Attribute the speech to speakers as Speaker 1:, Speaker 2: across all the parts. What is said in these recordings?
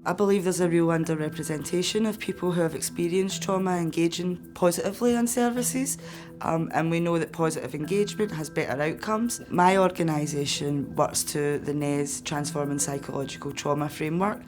Speaker 1: I believe there's a real underrepresentation of people who have experienced trauma engaging positively in services, and we know that positive engagement has better outcomes. My organisation works to the NES Transforming Psychological Trauma Framework,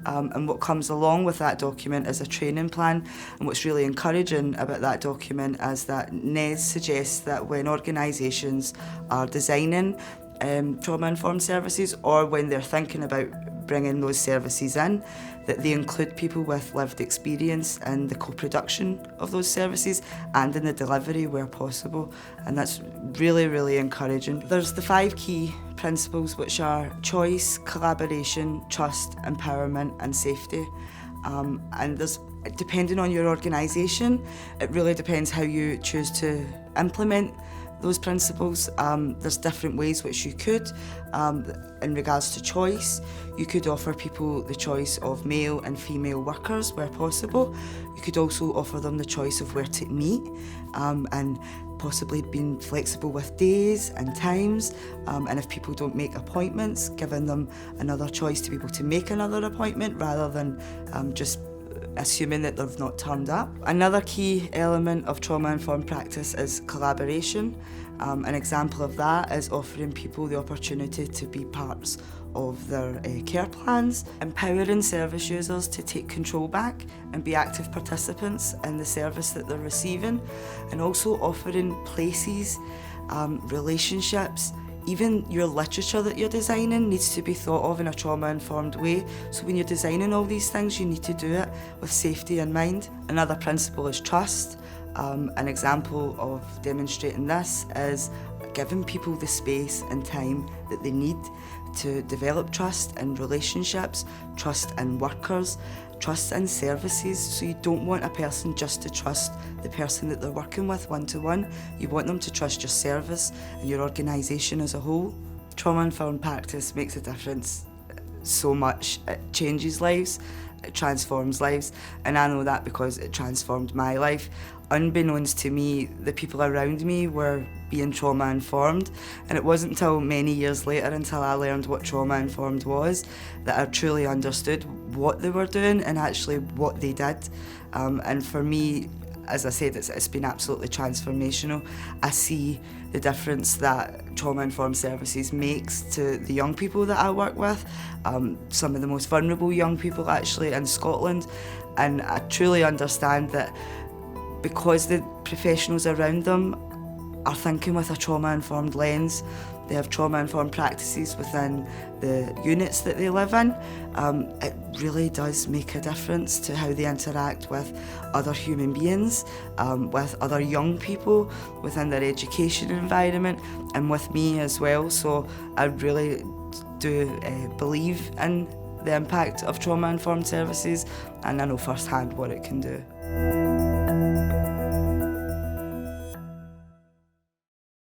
Speaker 1: and what comes along with that document is a training plan. And what's really encouraging about that document is that NES suggests that when organisations are designing trauma-informed services, or when they're thinking about bringing those services in, that they include people with lived experience in the co-production of those services and in the delivery where possible, and that's really, really encouraging. There's the 5 key principles, which are choice, collaboration, trust, empowerment and safety. And there's, depending on your organisation, it really depends how you choose to implement those principles. There's different ways which you could. In regards to choice, you could offer people the choice of male and female workers where possible. You could also offer them the choice of where to meet, and possibly being flexible with days and times, and if people don't make appointments, giving them another choice to be able to make another appointment rather than just assuming that they've not turned up. Another key element of trauma-informed practice is collaboration. An example of that is offering people the opportunity to be parts of their care plans, empowering service users to take control back and be active participants in the service that they're receiving, and also offering places, relationships. Even your literature that you're designing needs to be thought of in a trauma-informed way. So when you're designing all these things, you need to do it with safety in mind. Another principle is trust. An example of demonstrating this is giving people the space and time that they need to develop trust in relationships, trust in workers, trust in services. So you don't want a person just to trust the person that they're working with one-to-one. You want them to trust your service and your organisation as a whole. Trauma-informed practice makes a difference so much. It changes lives, it transforms lives, and I know that because it transformed my life. Unbeknownst to me, the people around me were being trauma-informed, and it wasn't until many years later, until I learned what trauma-informed was, that I truly understood what they were doing and actually what they did. And for me, as I said, it's been absolutely transformational. I see the difference that trauma-informed services makes to the young people that I work with, some of the most vulnerable young people actually in Scotland, and I truly understand that because the professionals around them are thinking with a trauma-informed lens, they have trauma-informed practices within the units that they live in, it really does make a difference to how they interact with other human beings, with other young people within their education environment, and with me as well. So I really do believe in the impact of trauma-informed services, and I know firsthand what it can do.